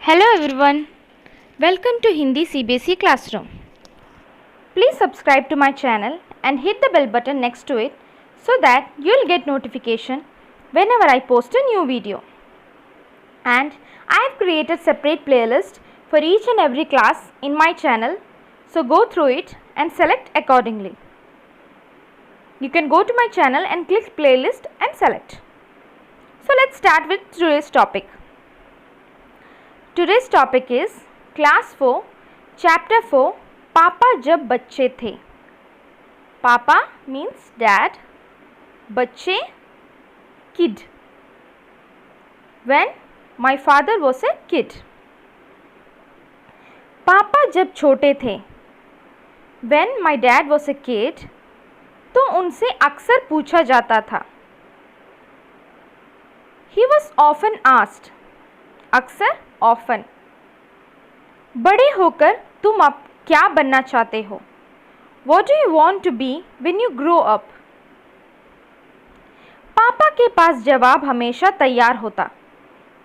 Hello everyone, welcome to Hindi CBSE classroom. Please subscribe to my channel and hit the bell button next to it so that you'll get notification whenever I post a new video. And I have created separate playlist for each and every class in my channel, so go through it and select accordingly. You can go to my channel and click playlist and select. So let's start with today's topic. Today's topic is Class 4, Chapter 4, पापा जब बच्चे थे. पापा means dad, बच्चे kid. When my father was a kid. पापा जब छोटे थे. When my dad was a kid, तो उनसे अक्सर पूछा जाता था. He was often asked. अक्सर often. बड़े होकर तुम अब क्या बनना चाहते हो? What do you want to be when you grow up? पापा के पास जवाब हमेशा तैयार होता.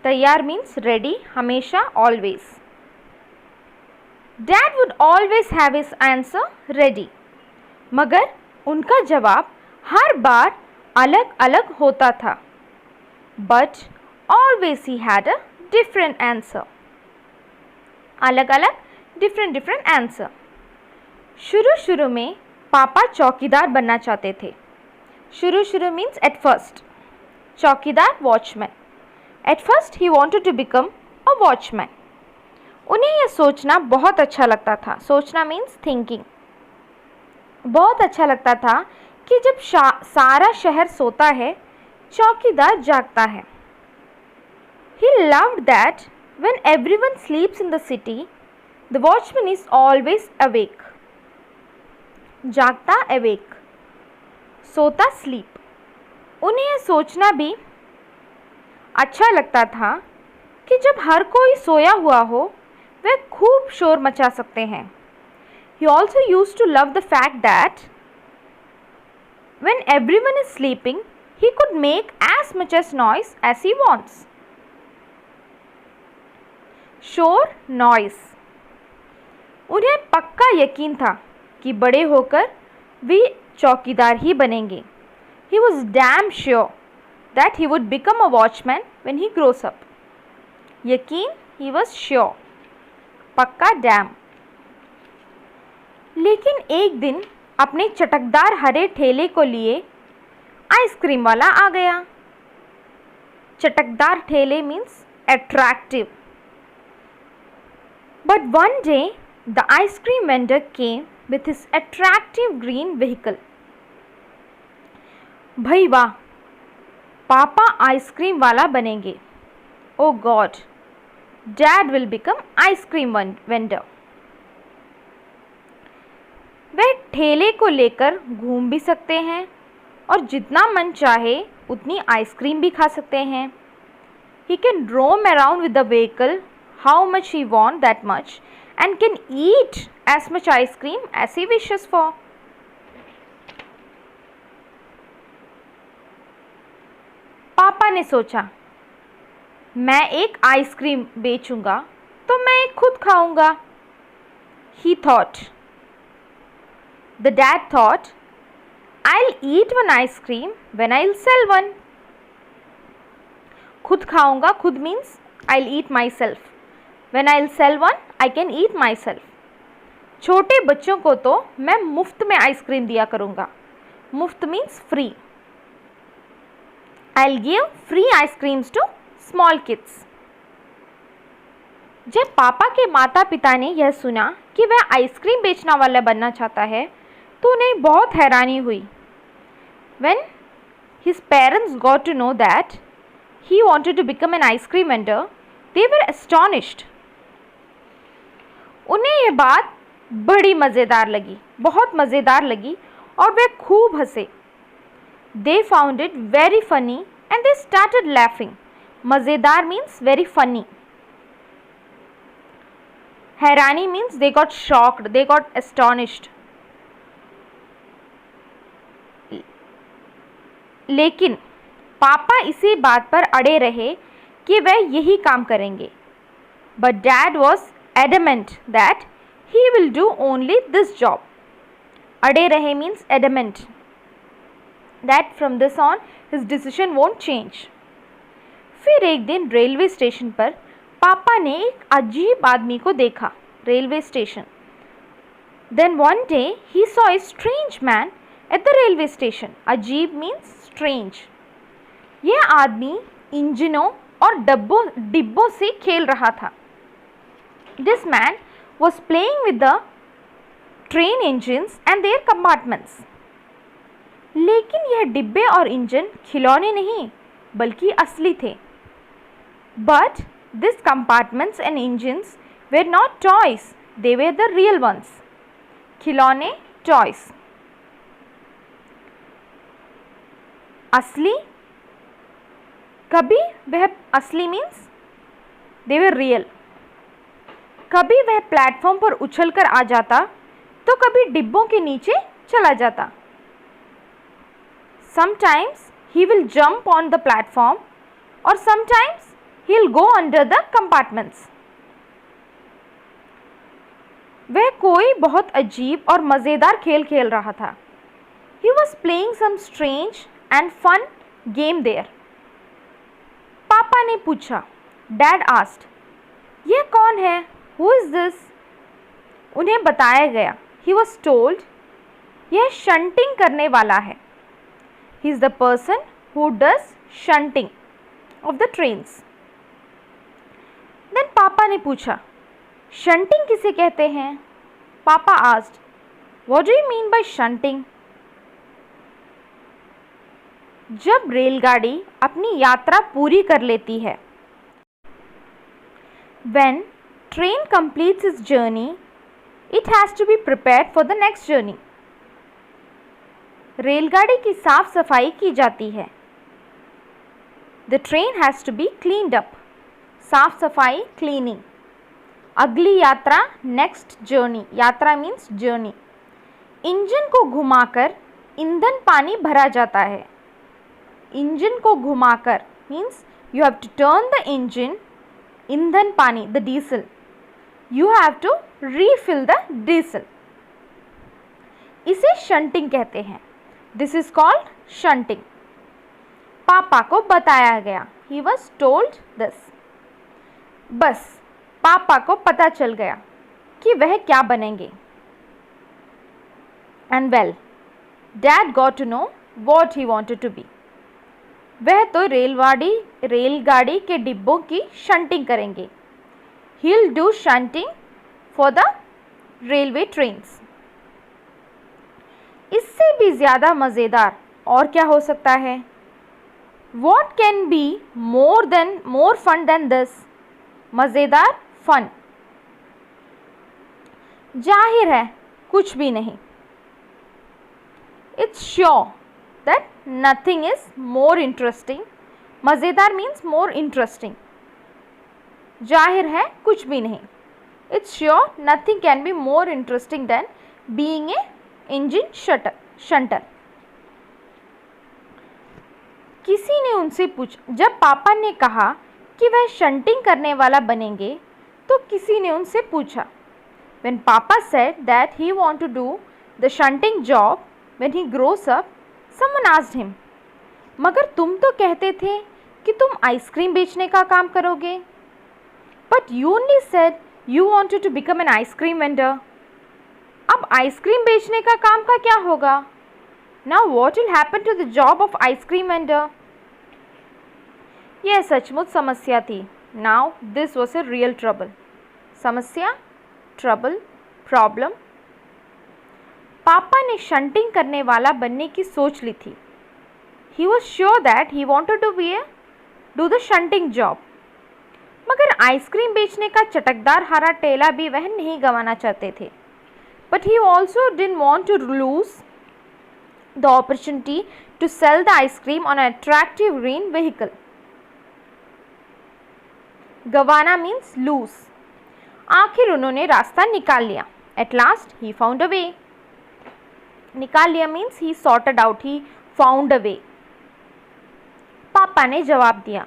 तैयार means ready, हमेशा always. Dad would always have his answer ready. मगर उनका जवाब हर बार अलग अलग होता था. But always he had a different answer. अलग अलग different answer. शुरू में पापा चौकीदार बनना चाहते थे. शुरू means at first. चौकीदार watchman. At first he wanted to become a watchman. उन्हें यह सोचना बहुत अच्छा लगता था. सोचना means thinking. बहुत अच्छा लगता था कि जब सारा शहर सोता है चौकीदार जागता है. He loved that when everyone sleeps in the city, the watchman is always awake. जागता awake, सोता sleep. उन्हें यह सोचना भी अच्छा लगता था कि जब हर कोई सोया हुआ हो वे खूब शोर मचा सकते हैं. He also used to love the fact that when everyone is sleeping, he could make as much as noise as he wants. शोर नॉइस. उन्हें पक्का यकीन था कि बड़े होकर वे चौकीदार ही बनेंगे. He was damn sure that he would become a watchman when he grows up. यकीन he was sure. पक्का damn. लेकिन एक दिन अपने चटकदार हरे ठेले को लिए आइसक्रीम वाला आ गया. चटकदार ठेले means attractive. But one day, the ice cream vendor came with his attractive green vehicle. भाई वाह, पापा आइसक्रीम वाला बनेंगे. Oh God, Dad will become ice cream vendor. वे ठेले को लेकर घूम भी सकते हैं और जितना मन चाहे उतनी आइसक्रीम भी खा सकते हैं. He can roam around with the vehicle how much he wants that much and can eat as much ice cream as he wishes for. पापा ने सोचा, मैं एक आइसक्रीम बेचूंगा तो मैं एक खुद खाऊंगा. He thought. The dad thought, I'll eat one ice cream when I'll sell one. खुद खाऊंगा, खुद means I'll eat myself. When I'll sell one, I can eat myself. छोटे बच्चों को तो मैं मुफ्त में आइसक्रीम दिया करूँगा. मुफ्त means free. I'll give free ice creams to small kids. जब पापा के माता पिता ने यह सुना कि वह आइसक्रीम बेचने वाला बनना चाहता है तो उन्हें बहुत हैरानी हुई. When his parents got to know that he wanted to become an ice cream vendor, they were astonished. उन्हें यह बात बड़ी मज़ेदार लगी, बहुत मज़ेदार लगी और वे खूब हंसे. They found it very funny and they started laughing. मज़ेदार means very funny. हैरानी means they got shocked, they got astonished. लेकिन पापा इसी बात पर अड़े रहे कि वह यही काम करेंगे. But Dad was adamant that he will do only this job. अड़े रहे means adamant. That from this on his decision won't change. फिर एक दिन रेलवे स्टेशन पर पापा ने एक अजीब आदमी को देखा. Railway station. Then one day he saw a strange man at the railway station. अजीब means strange. यह आदमी इंजनों और डिब्बों से खेल रहा था. This man was playing with the train engines and their compartments. लेकिन यह डिब्बे और इंजन खिलौने नहीं बल्कि असली थे. But these compartments and engines were not toys, they were the real ones. खिलौने toys. असली कभी वह असली मीन्स they were real. कभी वह प्लेटफॉर्म पर उछलकर आ जाता तो कभी डिब्बों के नीचे चला जाता. Sometimes he will jump on the platform or sometimes he'll go under the compartments. वह कोई बहुत अजीब और मज़ेदार खेल खेल रहा था. He was playing some strange and fun game there. पापा ने पूछा. Dad asked, यह कौन है? Who is this? उन्हें बताया गया. He was told, यह शंटिंग करने वाला है. He is the person who does shunting of the trains. Then पापा ने पूछा, शंटिंग किसे कहते हैं? पापा asked, what do you mean by shunting? जब रेलगाड़ी अपनी यात्रा पूरी कर लेती है. When train completes its journey, it has to be prepared for the next journey. रेलगाड़ी की साफ सफाई की जाती है. The train has to be cleaned up. साफ सफाई cleaning. अगली यात्रा next journey. यात्रा means journey. इंजन को घुमाकर ईंधन पानी भरा जाता है. इंजन को घुमाकर means you have to turn the engine. ईंधन पानी the diesel. You have to refill the diesel. इसे शंटिंग कहते हैं. This is called shunting. पापा को बताया गया. He was told this. बस पापा को पता चल गया कि वह क्या बनेंगे. And well, Dad got to know what he wanted to be. वह तो रेलगाड़ी के डिब्बों की शंटिंग करेंगे. He'll do shunting for the railway trains. इससे भी ज़्यादा मज़ेदार और क्या हो सकता है? What can be more fun than this? मज़ेदार fun. जाहिर है कुछ भी नहीं. It's sure that nothing is more interesting. मज़ेदार means more interesting. जाहिर है कुछ भी नहीं. It's sure nothing can be more interesting than being a engine shunter. किसी ने उनसे पूछा. जब पापा ने कहा कि वह शंटिंग करने वाला बनेंगे तो किसी ने उनसे पूछा. When Papa said that he want to do the shunting job when he grows up, someone asked him, मगर तुम तो कहते थे कि तुम आइसक्रीम बेचने का काम करोगे. But you only said you wanted to become an ice cream vendor. अब आइसक्रीम बेचने का काम का क्या होगा? Now what will happen to the job of ice cream vendor? यह सचमुच समस्या थी. Now this was a real trouble. समस्या, trouble, problem. पापा ने शंटिंग करने वाला बनने की सोच ली थी. He was sure that he wanted to do the shunting job. मगर आइसक्रीम बेचने का चटकदार हरा ठेला भी वह नहीं गंवाना चाहते थे. But he also didn't want to lose the opportunity to sell the ice cream on an attractive green vehicle. गंवाना means lose. आखिर उन्होंने रास्ता निकाल लिया. At last he found a way. निकाल लिया means he sorted out, he found a way. पापा ने जवाब दिया.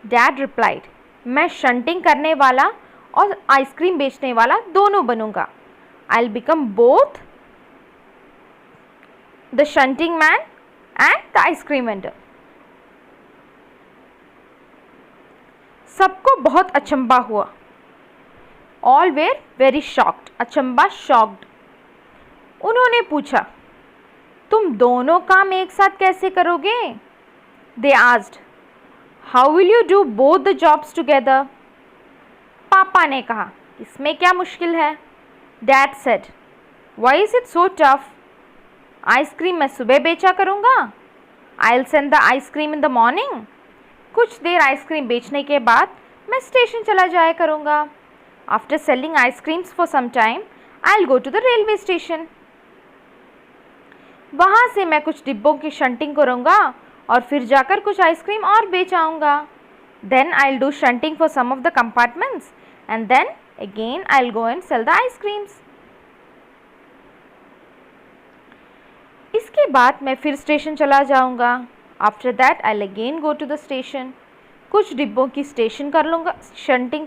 Dad replied, मैं शंटिंग करने वाला और आइसक्रीम बेचने वाला दोनों बनूंगा। I will become both the shunting man and the ice cream vendor. सबको बहुत अचंभा हुआ। All were very shocked. अचंभा, शॉक्ड। उन्होंने पूछा, तुम दोनों काम एक साथ कैसे करोगे? They asked, how will you do both the jobs together? पापा ने कहा, इसमें क्या मुश्किल है? Dad said, why is it so tough? Ice cream मैं सुबह बेचा करूँगा। I will send the ice cream in the morning. कुछ देर आइसक्रीम बेचने के बाद मैं स्टेशन चला जाया करूँगा। After selling ice creams for some time I will go to the railway station. वहाँ से मैं कुछ डिब्बों की शंटिंग करूँगा और फिर जाकर कुछ आइसक्रीम और बेच आऊँगा। Then I will do shunting for some of the compartments and then again I will go and sell the ice creams. इसके बाद मैं फिर स्टेशन चला जाऊँगा। After that I will again go to the station. कुछ डिब्बों की शंटिंग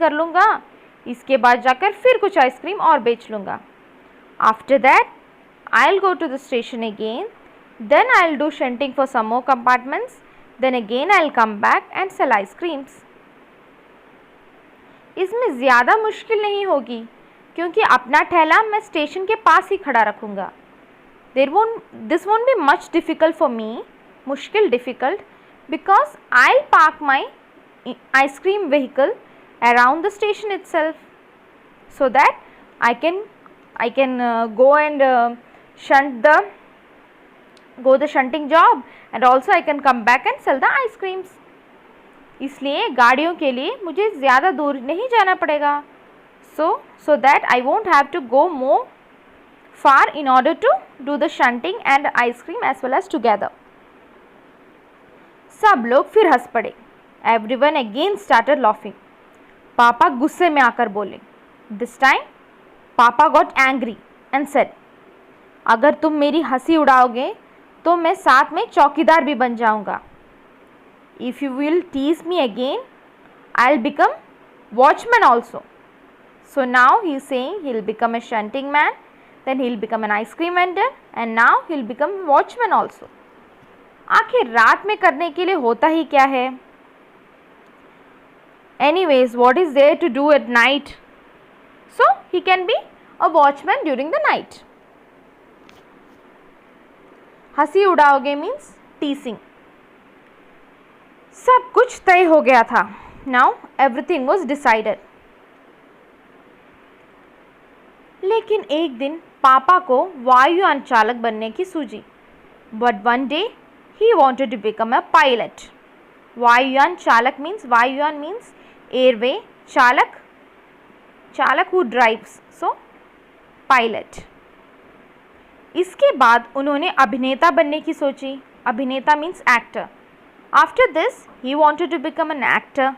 कर लूँगा। इसके बाद जाकर फिर कुछ आइसक्रीम और बेच लूँगा। After that I will go to the station again, then I will do shunting for some more compartments, then again I will come back and sell ice creams. इसमें ज़्यादा मुश्किल नहीं होगी क्योंकि अपना ठेला मैं स्टेशन के पास ही खड़ा रखूँगा। This won't be much difficult for me, मुश्किल difficult, because I will park my ice cream vehicle around the station itself, so that I can go and go the shunting job and also I can come back and sell the ice creams. इसलिए गाड़ियों के लिए मुझे ज़्यादा दूर नहीं जाना पड़ेगा, so that I won't have to go more far in order to do the shunting and ice cream as well as together. सब लोग फिर हंस पड़े। Everyone again started laughing. पापा गुस्से में आकर बोले। This time पापा got angry and said, अगर तुम मेरी हंसी उड़ाओगे तो मैं साथ में चौकीदार भी बन जाऊंगा। If you will tease me again, I'll become watchman also. So now he is saying he'll become a shunting man, then he'll become an ice cream vendor, and now he'll become watchman also. आखिर रात में करने के लिए होता ही क्या है? Anyways, what is there to do at night? So he can be a watchman during the night. हंसी उड़ाओगे मीन्स टीसिंग। सब कुछ तय हो गया था। Now everything was decided. लेकिन एक दिन पापा को वायुयान चालक बनने की सूझी। But one day he wanted to become a pilot. वायुयान चालक मीन्स एयरवे, चालक हु ड्राइव्स, सो पायलट। इसके बाद उन्होंने अभिनेता बनने की सोची। अभिनेता means actor. After this he wanted to become an actor.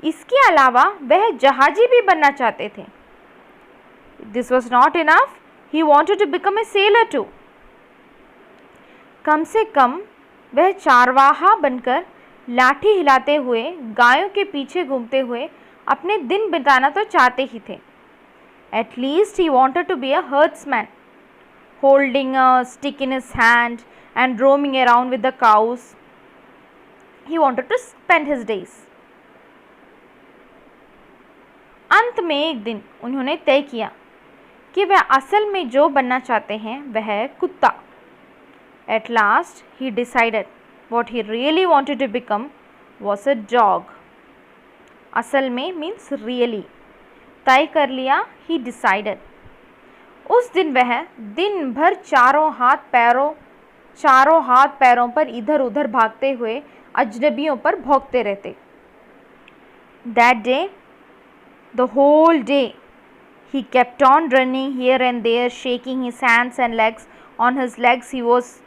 इसके अलावा वह जहाजी भी बनना चाहते थे। This was not enough, he wanted to become a sailor too. कम से कम वह चारवाहा बनकर लाठी हिलाते हुए गायों के पीछे घूमते हुए अपने दिन बिताना तो चाहते ही थे। At least he wanted to be a herdsman, holding a stick in his hand and roaming around with the cows. He wanted to spend his days. अंत में एक दिन उन्होंने तय किया कि वह असल में जो बनना चाहते हैं वह है कुत्ता। At last he decided what he really wanted to become was a dog. असल में means really. तय कर लिया, he decided. उस दिन वह दिन भर चारों हाथ पैरों पर इधर उधर भागते हुए अजनबियों पर भौंकते रहते। That day, the whole day, he kept on running here and there, shaking his hands and legs. On his legs, he was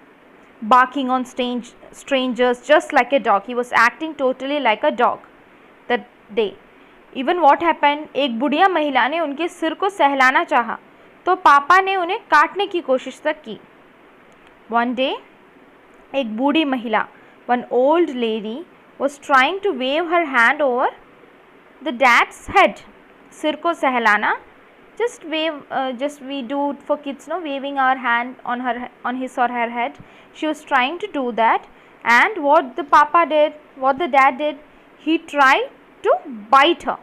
barking on strangers just like a dog. He was acting totally like a dog that day. Even what happened? एक बुढ़िया महिला ने उनके सिर को सहलाना चाहा तो पापा ने उन्हें काटने की कोशिश तक की। One day, एक बूढ़ी महिला, one old lady, was trying to wave her hand over the dad's head सिर को सहलाना. Just wave, just we do for kids, no, waving our hand on his or her head. She was trying to do that, and what the papa did, what the dad did, he tried to bite her.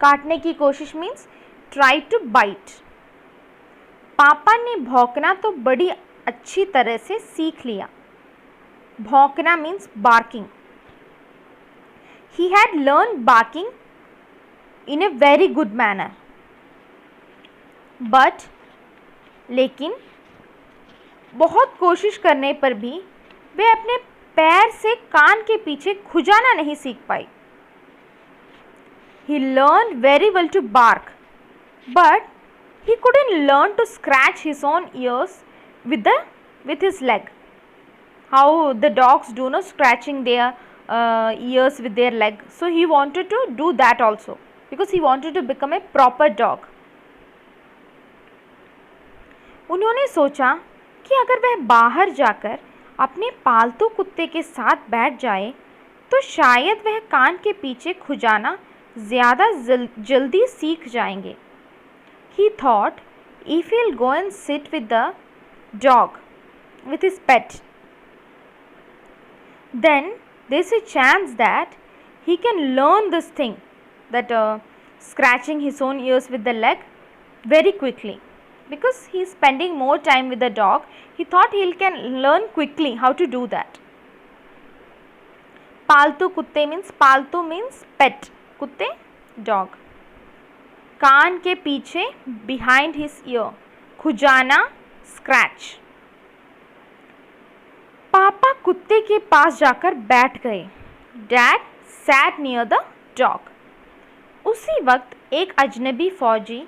काटने की कोशिश means try to bite. पापा ने भौंकना तो बड़ी अच्छी तरह से सीख लिया. भौंकना means barking. He had learned barking in a very good manner. But लेकिन बहुत कोशिश करने पर भी वे अपने पैर से कान के पीछे खुजाना नहीं सीख पाई. He learned very well to bark, but he couldn't learn to scratch his own ears with his leg. How the dogs do, no, scratching their ears with their leg. So he wanted to do that also, because he wanted to become a proper dog. उन्होंने सोचा कि अगर वह बाहर जाकर अपने पालतू कुत्ते के साथ बैठ जाए तो शायद वह कान के पीछे खुजाना ज़्यादा जल्दी सीख जाएंगे. He thought, if he'll go and sit with the dog, with his pet, then there's a chance that he can learn this thing, that scratching his own ears with the leg, very quickly. Because he is spending more time with the dog, he thought he can learn quickly how to do that. पालतू कुत्ते means, पालतू means pet, कुत्ते dog. कान के पीछे behind his ear, खुजाना scratch. पापा कुत्ते के पास जाकर बैठ गए. Dad sat near the dog. उसी वक्त एक अजनबी फौजी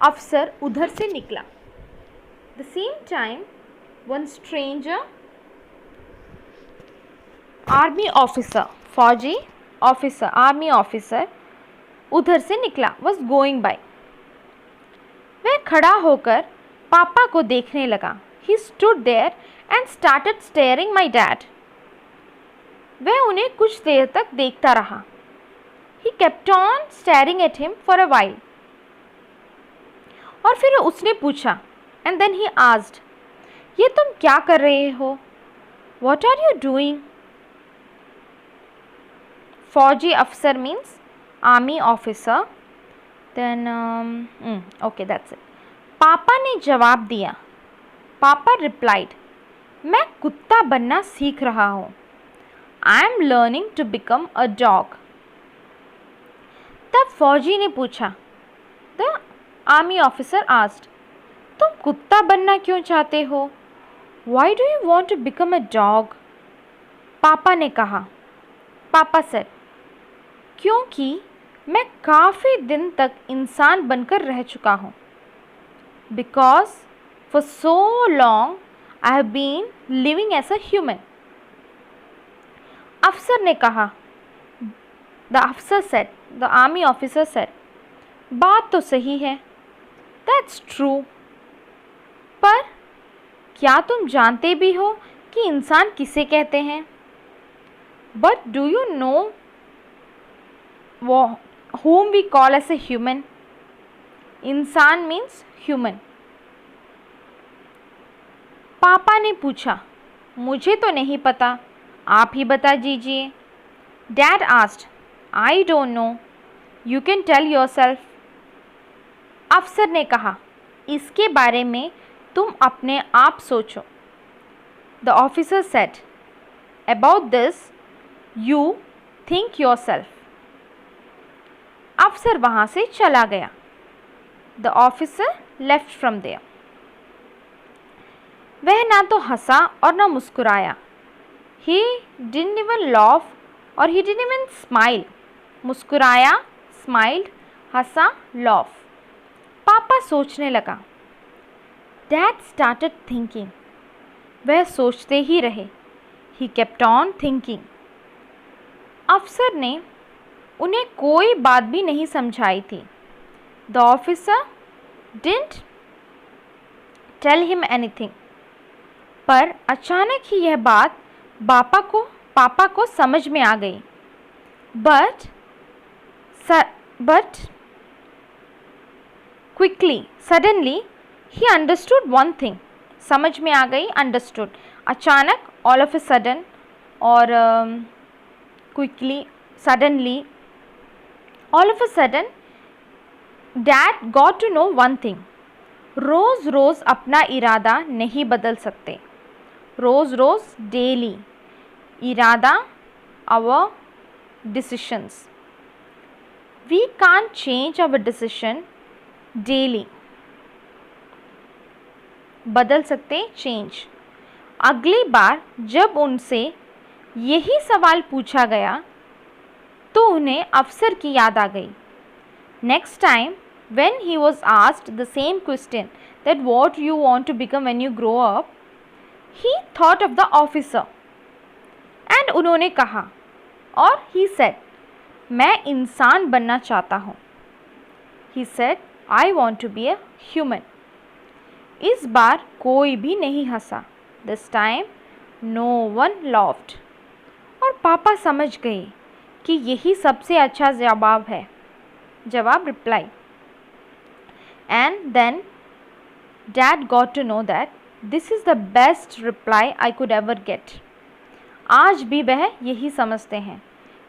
अफसर उधर से निकला. The same time, one stranger army officer, फौजी officer, army officer उधर से निकला, was going by. वह खड़ा होकर पापा को देखने लगा. He stood there and started staring my dad. वह उन्हें कुछ देर तक देखता रहा. He kept on staring at him for a while. और फिर उसने पूछा, and then he asked, ये तुम क्या कर रहे हो? What are you doing? फौजी अफसर means army officer. Then okay, that's it. पापा ने जवाब दिया. पापा replied, मैं कुत्ता बनना सीख रहा हूँ. I am learning to become a dog. तब फौजी ने पूछा. The army officer asked, तुम कुत्ता बनना क्यों चाहते हो? Why do you want to become a dog? पापा ने कहा. पापा said, क्योंकि मैं काफ़ी दिन तक इंसान बनकर रह चुका हूँ. Because for so long I have been living as a human. अफसर ने कहा. The officer said, the army officer said, बात तो सही है. That's true. पर क्या तुम जानते भी हो कि इंसान किसे कहते हैं? But do you know whom we call as a human? इंसान means human. पापा ने पूछा. मुझे तो नहीं पता, आप ही बता दीजिए. Dad asked, I don't know. You can tell yourself. अफसर ने कहा, इसके बारे में तुम अपने आप सोचो. The officer said, about this you think yourself. अफसर वहाँ से चला गया. The officer left from there. वह ना तो हंसा और ना मुस्कुराया. He didn't even laugh or he didn't even smile. मुस्कुराया, smiled, हंसा, laugh. पापा सोचने लगा. Dad started thinking. वह सोचते ही रहे. He kept on thinking. अफसर ने उन्हें कोई बात भी नहीं समझाई थी. The officer didn't tell him anything. पर अचानक ही यह बात पापा को समझ में आ गई. But quickly, suddenly, he understood one thing. समझ में आ गई, understood. अचानक, all of a sudden, और quickly, suddenly, all of a sudden, Dad got to know one thing. रोज़ रोज़ अपना इरादा नहीं बदल सकते. रोज़ रोज़ डेली. इरादा, our decisions. We can't change our decision daily. बदल सकते, change. अगली बार जब उनसे यही सवाल पूछा गया तो उन्हें अफसर की याद आ गई. Next time when he was asked the same question, that what you want to become when you grow up, he thought of the officer and उन्होंने कहा, और he said, मैं इंसान बनना चाहता हूँ. He said, I want to be a human. इस बार कोई भी नहीं हंसा. This time no one laughed. और पापा समझ गए कि यही सबसे अच्छा जवाब है. जवाब, reply. And then Dad got to know that this is the best reply I could ever get. आज भी वह यही समझते हैं.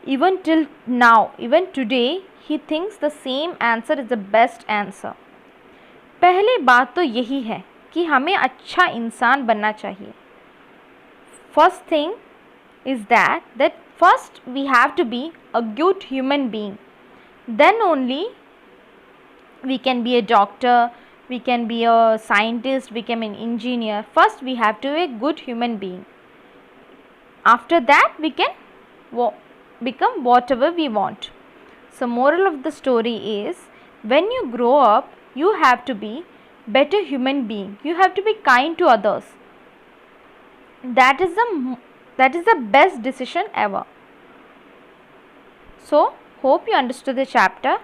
Even till now, even today, he thinks the same answer is the best answer. पहली बात तो यही है कि हमें अच्छा इंसान बनना चाहिए. First thing is that first we have to be a good human being. Then only we can be a doctor, we can be a scientist, we can be an engineer. First we have to be a good human being. After that we can become whatever we want. So moral of the story is, when you grow up, you have to be better human being. You have to be kind to others. That is the best decision ever. So hope you understood the chapter.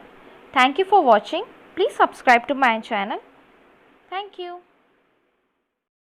Thank you for watching. Please subscribe to my channel. Thank you.